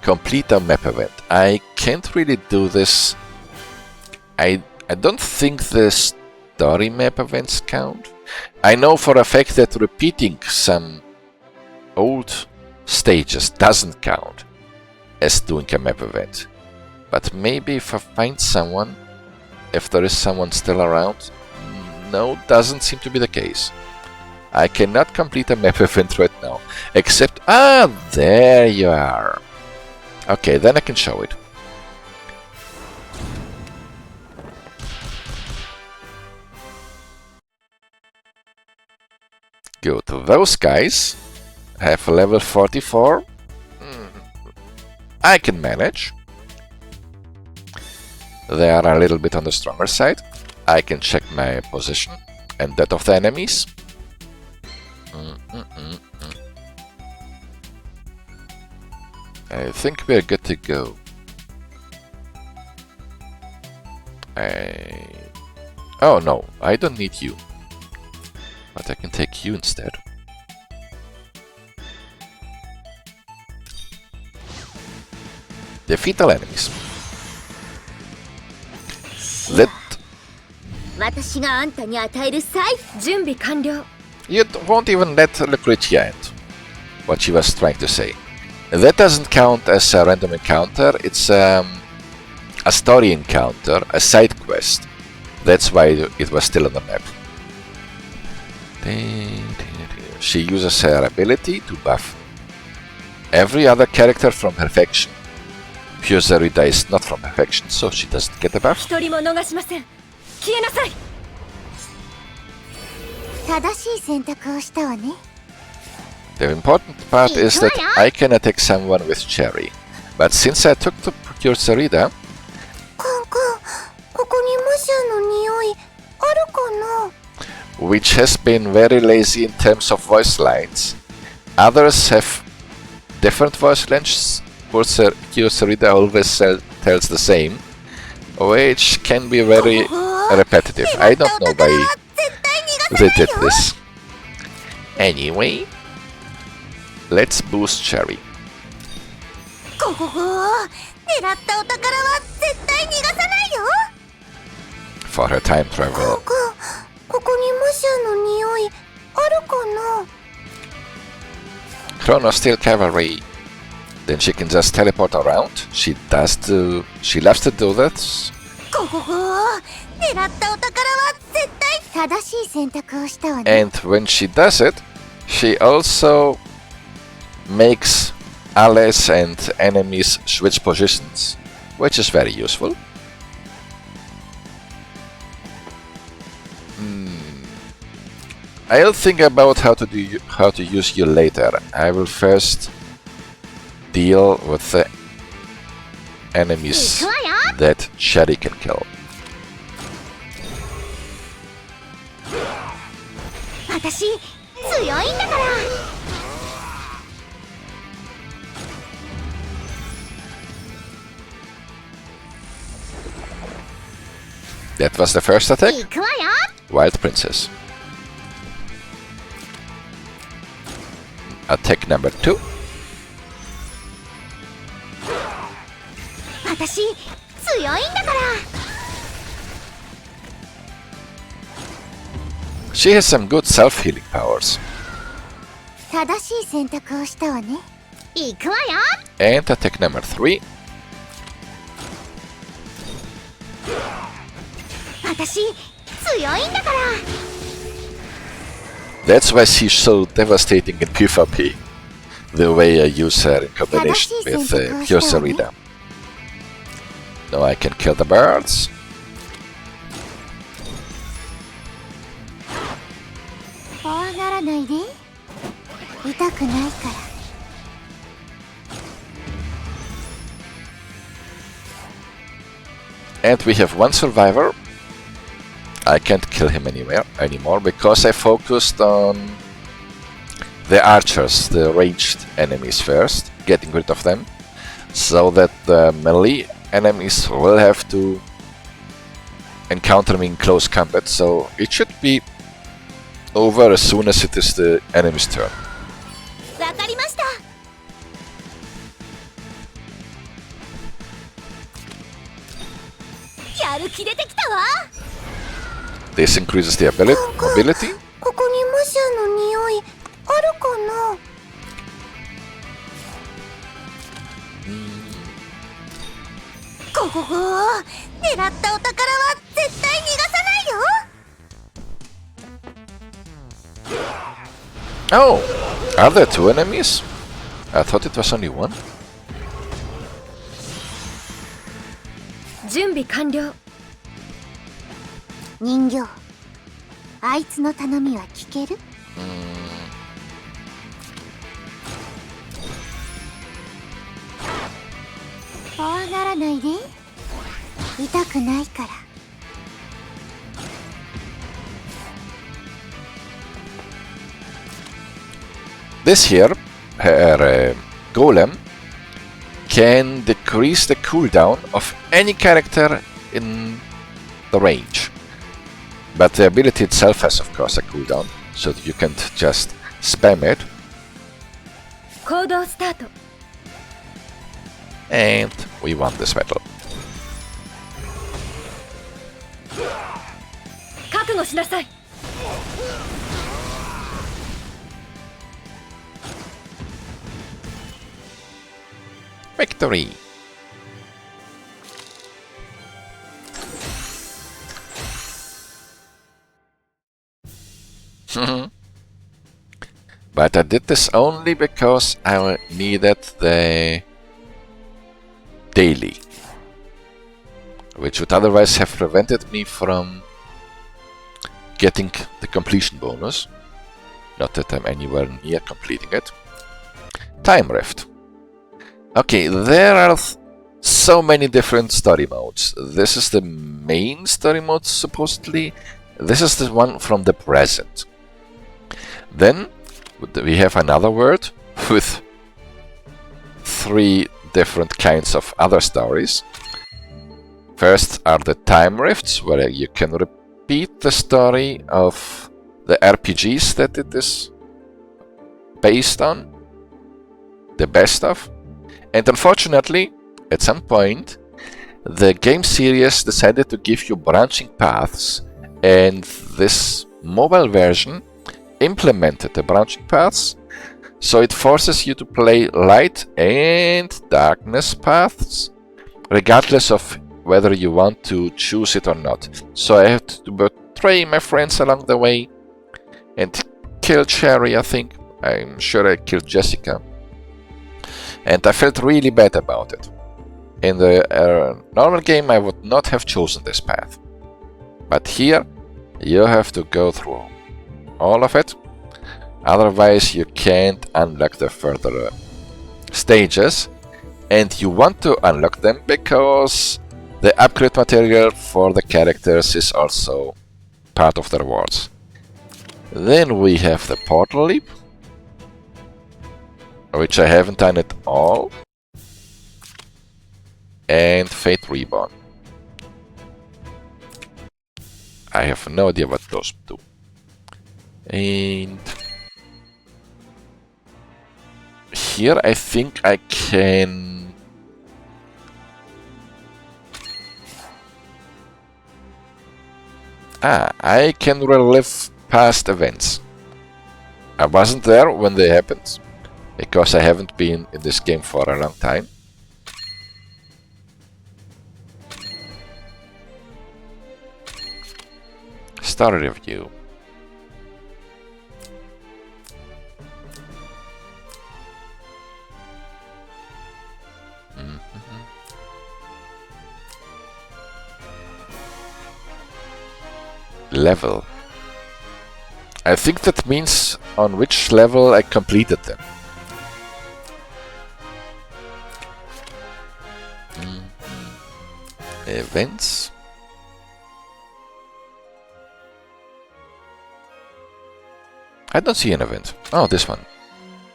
Complete a map event. I can't really do this. I don't think the story map events count. I know for a fact that repeating some old stages doesn't count as doing a map event. But maybe if I find someone, if there is someone still around, no, doesn't seem to be the case. I cannot complete a map event right now, except, there you are. Okay, then I can show it. Good, those guys have level 44. I can manage. They are a little bit on the stronger side. I can check my position and that of the enemies. I think we're good to go. Oh no, I don't need you. But I can take you instead. Defeat all enemies. That... You won't even let Lucretia end. What she was trying to say. That doesn't count as a random encounter, it's a story encounter, a side quest. That's why it was still on the map. She uses her ability to buff every other character from her faction. Pure Zerida is not from her faction, so she doesn't get a buff. The important part is that I can attack someone with Cherry. But since I took the Pure Zerida, which has been very lazy in terms of voice lines, others have different voice lines. Pure Zerida always tells the same, which can be very repetitive. I don't know why they did this. Anyway, let's boost Cherry. For her time travel. Chrono Steel Cavalry. Then she can just teleport around. She loves to do that. And when she does it, she also makes allies and enemies switch positions, which is very useful. I'll think about how to use you later. I will first deal with the enemies that Cherry can kill. That was the first attack. Wild Princess. Attack number 2. She has some good self-healing powers. And attack number 3. That's why she's so devastating in PvP. The way I use her in combination with Pure Zerida. Now I can kill the birds. And we have one survivor. I can't kill him anymore because I focused on the archers, the ranged enemies first, getting rid of them, so that the melee enemies will have to encounter me in close combat, so it should be over as soon as it is the enemy's turn. This increases the mobility. ここにマシャの匂いあるかな。ゴゴゴー、狙ったお宝は絶対逃がさないよ。Oh, are there two enemies? I thought it was only one. 準備完了。人形、あいつの頼みは聞ける？怖がらないで。痛くないから。This here, her golem, can decrease the cooldown of any character in the range. But the ability itself has, of course, a cooldown, so that you can't just spam it. 行動スタート。And we won this battle. 覚悟しなさい。Victory! But I did this only because I needed the daily, which would otherwise have prevented me from getting the completion bonus. Not that I'm anywhere near completing it. Time Rift. Okay, there are so many different story modes. This is the main story mode, supposedly. This is the one from the present. Then we have another world with 3 different kinds of other stories. First are the time rifts, where you can repeat the story of the RPGs that it is based on, the best of. And unfortunately, at some point, the game series decided to give you branching paths, and this mobile version implemented the branching paths, so it forces you to play light and darkness paths, regardless of whether you want to choose it or not. So I had to betray my friends along the way and kill Cherry, I think. I'm sure I killed Jessica. And I felt really bad about it. In the normal game I would not have chosen this path. But here you have to go through all of it. Otherwise you can't unlock the further stages. And you want to unlock them because the upgrade material for the characters is also part of the rewards. Then we have the Portal Leap, which I haven't done at all, and Fate Reborn. I have no idea what those do. And here I think I can... I can relive past events. I wasn't there when they happened, because I haven't been in this game for a long time. Story review. Level. I think that means on which level I completed them. Events. I don't see an event. Oh, this one.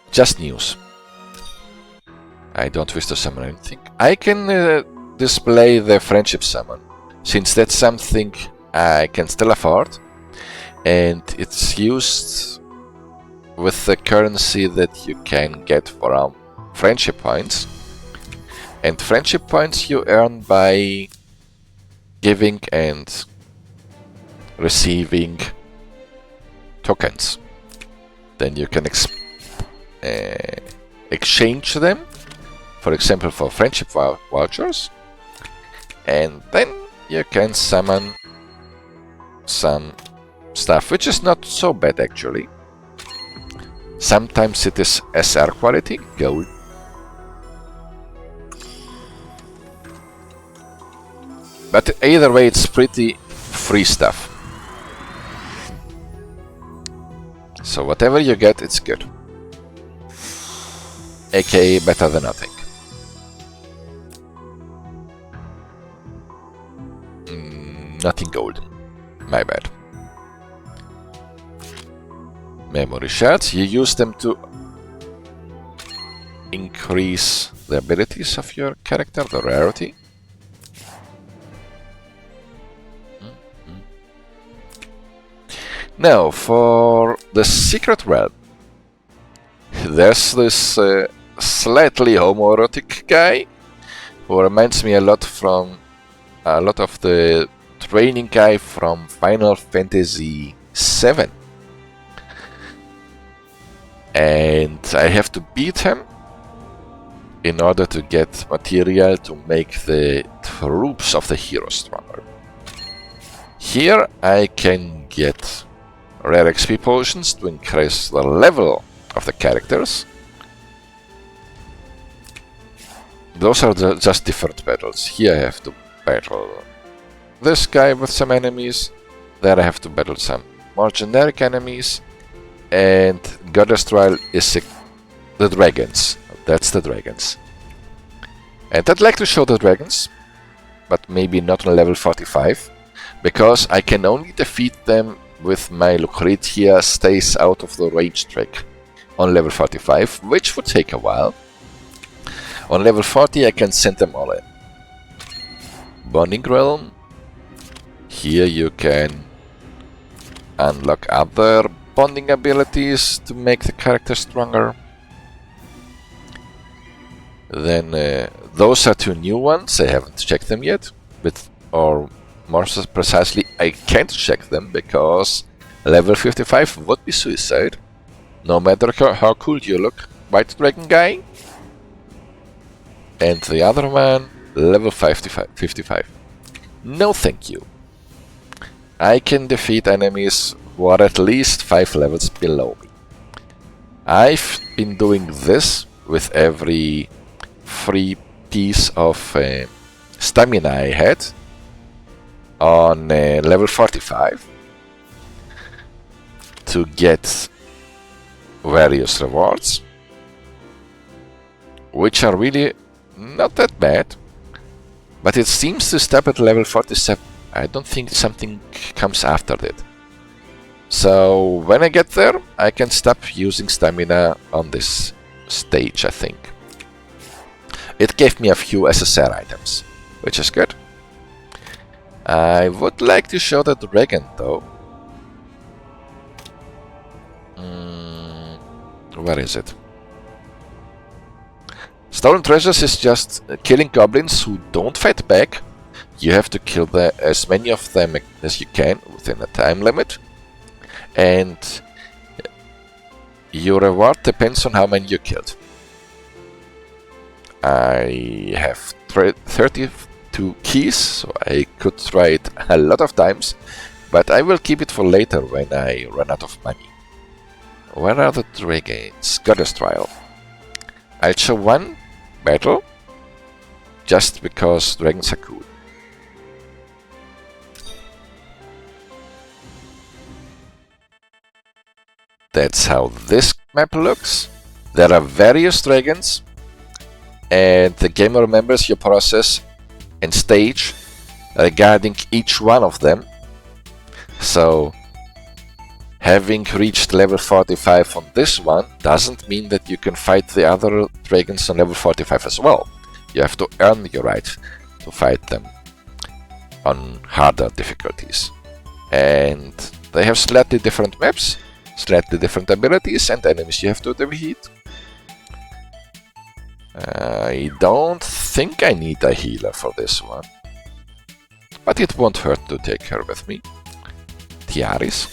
Just news. I don't wish to summon anything. I can display the friendship summon, since that's something I can still afford, and it's used with the currency that you can get from friendship points. And friendship points you earn by giving and receiving tokens. Then you can exchange them, for example, for friendship vouchers, and then you can summon some stuff, which is not so bad actually. Sometimes it is SR quality, gold. But either way, it's pretty free stuff. So whatever you get, it's good. AKA better than nothing. Nothing golden. My bad. Memory shards. You use them to increase the abilities of your character, the rarity. Now, for the secret realm, there's this slightly homoerotic guy who reminds me a lot of the training guy from Final Fantasy VII. And I have to beat him in order to get material to make the troops of the hero stronger. Here I can get rare XP potions to increase the level of the characters. Those are just different battles. Here I have to battle this guy with some enemies. There I have to battle some more generic enemies. And Goddess Trial is the dragons. That's the dragons. And I'd like to show the dragons, but maybe not on level 45, because I can only defeat them with my Lucretia stays out of the range trick on level 45, which would take a while. On level 40 I can send them all in. Bonding Realm. Here you can unlock other bonding abilities to make the character stronger. Then those are two new ones. I haven't checked them yet, or more precisely, I can't check them because level 55 would be suicide. No matter how cool you look, White Dragon guy. And the other one, level 55. No thank you. I can defeat enemies who are at least 5 levels below me. I've been doing this with every free piece of stamina I had on level 45 to get various rewards, which are really not that bad, but it seems to stop at level 47. I don't think something comes after that. So when I get there, I can stop using stamina on this stage, I think. It gave me a few SSR items, which is good. I would like to show the dragon though. Where is it? Stolen Treasures is just killing goblins who don't fight back. You have to kill as many of them as you can within a time limit. And your reward depends on how many you killed. I have 32 keys, so I could try it a lot of times, but I will keep it for later when I run out of money. Where are the dragons? Goddess Trial. I'll show one battle, just because dragons are cool. That's how this map looks. There are various dragons, and the game remembers your process and stage regarding each one of them. So having reached level 45 on this one doesn't mean that you can fight the other dragons on level 45 as well. You have to earn your right to fight them on harder difficulties. And they have slightly different maps, slightly different abilities, and enemies you have to defeat. I don't think I need a healer for this one. but it won't hurt to take her with me. Tiaris.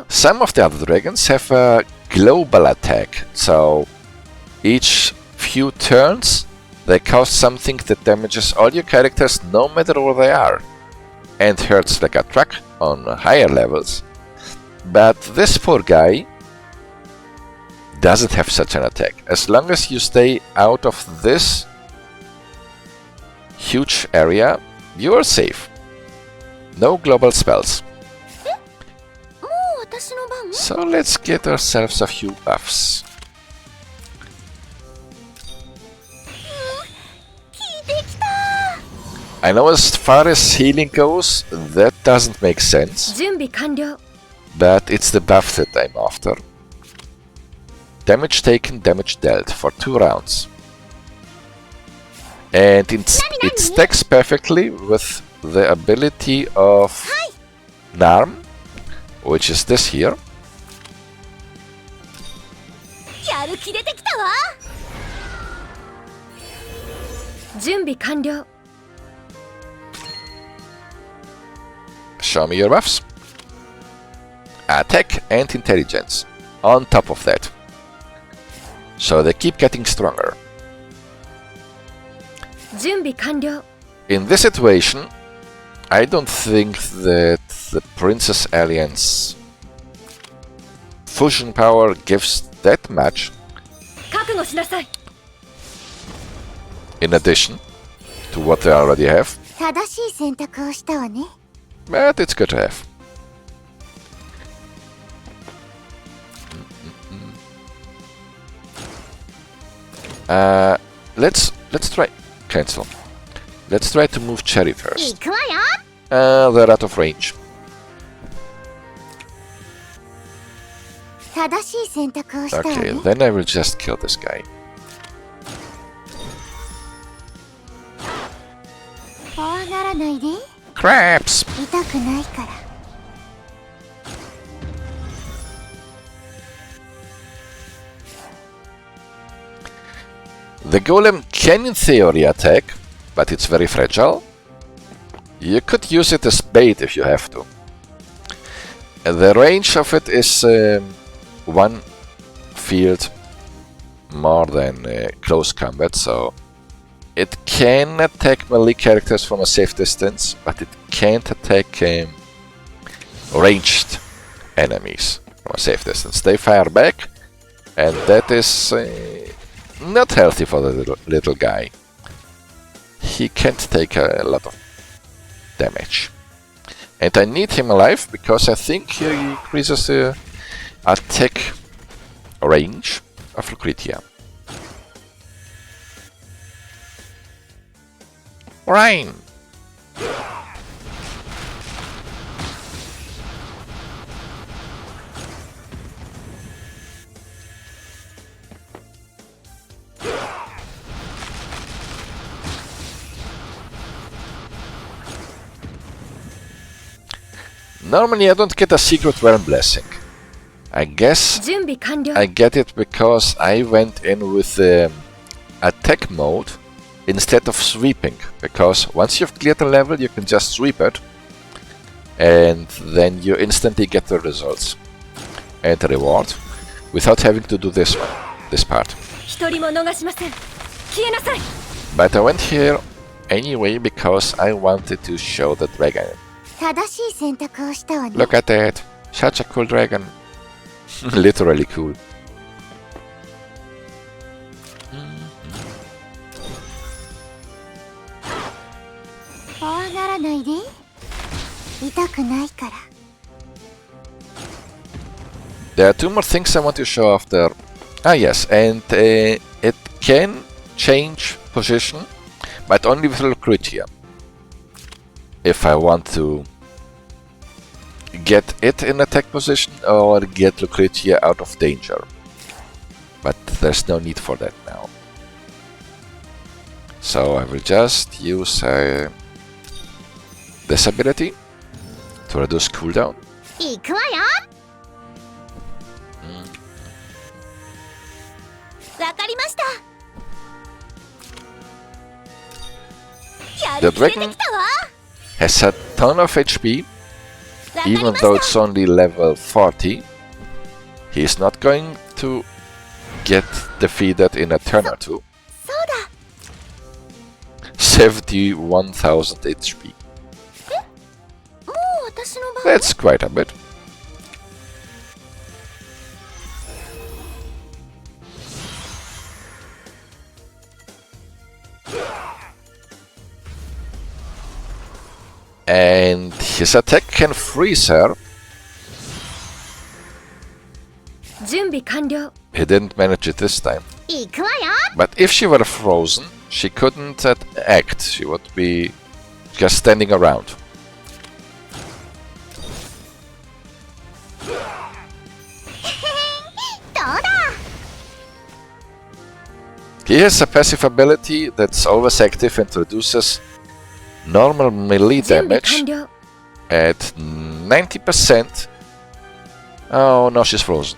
Some of the other dragons have a global attack, so each few turns they cause something that damages all your characters no matter where they are, and hurts like a truck on higher levels. But this poor guy doesn't have such an attack. As long as you stay out of this huge area, you are safe. No global spells. So let's get ourselves a few buffs. I know as far as healing goes, that doesn't make sense. But it's the buff that I'm after. Damage taken, damage dealt for 2 rounds. And it stacks perfectly with the ability of Narm, which is this here. Show me your buffs. Attack and intelligence on top of that. So they keep getting stronger. In this situation, I don't think that the Princess Alliance fusion power gives that much. In addition to what they already have. But it's good to have. Let's try cancel. Let's try to move Cherry first. They're out of range. Okay, then I will just kill this guy. Craps! The golem can in theory attack, but it's very fragile. You could use it as bait if you have to. The range of it is 1 field more than close combat, so it can attack melee characters from a safe distance, but it can't attack ranged enemies from a safe distance. They fire back, and that is not healthy for the little guy. He can't take a lot of damage. And I need him alive because I think he increases the attack range of Lucretia. Rain! Normally I don't get a secret realm blessing. I guess I get it because I went in with attack mode instead of sweeping, because once you've cleared a level you can just sweep it and then you instantly get the results and the reward without having to do this part. But I went here anyway because I wanted to show the dragon. Look at that! Such a cool dragon. Literally cool. There are 2 more things I want to show after. Ah yes, and it can change position, but only with Lucretia. If I want to get it in attack position or get Lucretia out of danger. But there's no need for that now. So I will just use this ability to reduce cooldown. わかりました。 The dragon has a ton of HP, even though it's only level 40. He's not going to get defeated in a turn or two. そうだ。 71,000 HP. もう私の番。 That's quite a bit. And his attack can freeze her. 準備完了。 He didn't manage it this time. 行くわよ。 But if she were frozen, she couldn't act. She would be just standing around. どうだ。 He has a passive ability that's always active and reduces normal melee 準備 damage 完了。 at 90%. Oh no, she's frozen.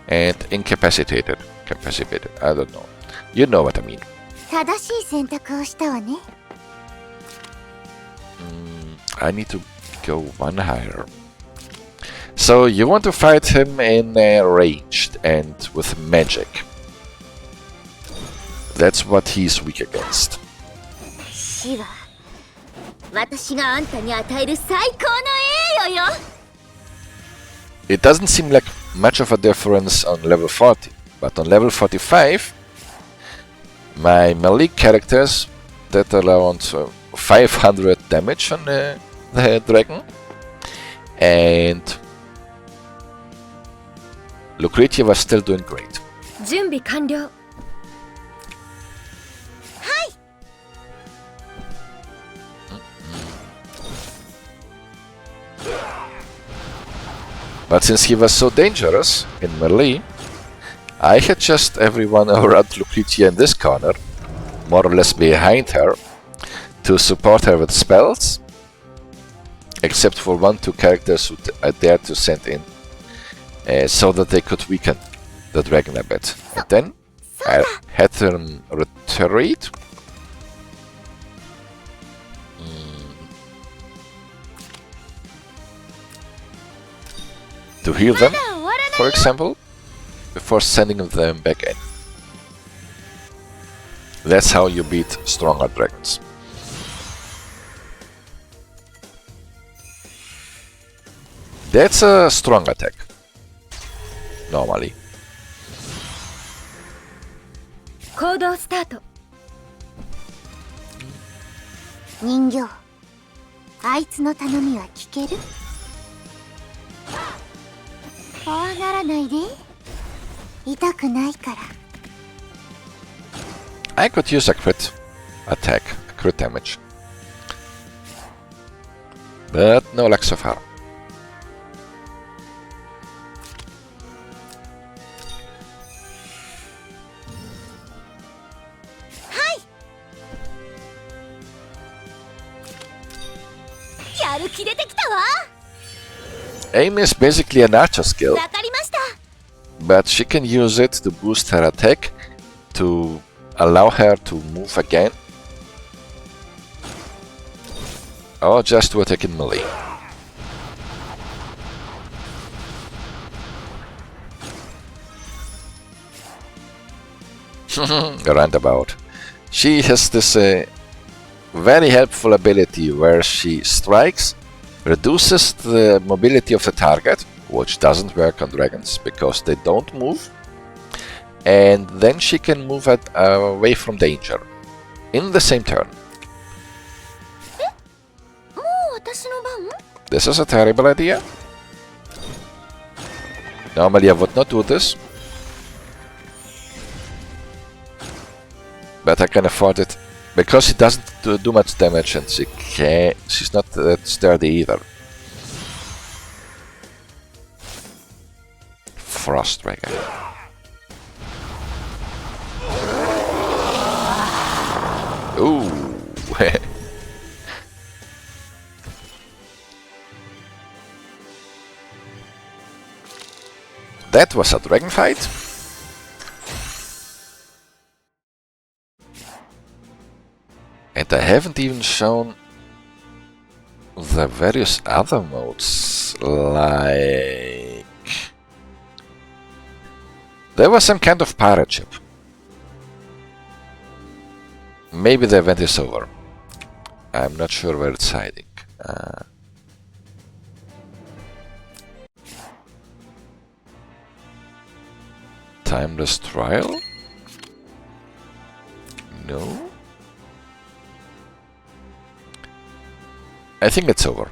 And incapacitated. Capacitated. I don't know. You know what I mean. 正しい選択をしたわね。 I need to go one higher. So you want to fight him in ranged and with magic. That's what he's weak against. 死は私があんたに与える最高の栄誉よ。 It doesn't seem like much of a difference on level 40, but on level 45, my melee characters did around 500 damage on the dragon, and Lucretia was still doing great. 準備完了。 But since he was so dangerous in melee, I had just everyone around Lucretia in this corner, more or less behind her, to support her with spells, except for 1-2 characters who I dared to send in, so that they could weaken the dragon a bit. And then I had them retreat. To heal them, for example, before sending them back in. That's how you beat stronger dragons. That's a strong attack, normally. 行動スタート。人形、あいつの頼みは聞ける？怖がらないで。痛くないから。 I could use a crit attack, a crit damage. But no luck so far. Hi! やる気出てきたわ。 Aim is basically an archer skill, わかりました。 but she can use it to boost her attack, to allow her to move again, or just to attack in melee. Roundabout. She has this very helpful ability where she strikes, reduces the mobility of the target, which doesn't work on dragons because they don't move, and then she can move away from danger in the same turn. もう私の番？ This is a terrible idea. Normally I would not do this, but I can afford it because she doesn't do much damage and she's not that sturdy either. Frost Dragon. Ooh. That was a dragon fight. But I haven't even shown the various other modes, like... There was some kind of pirate ship. Maybe the event is over. I'm not sure where it's hiding. Timeless trial? No? I think it's over.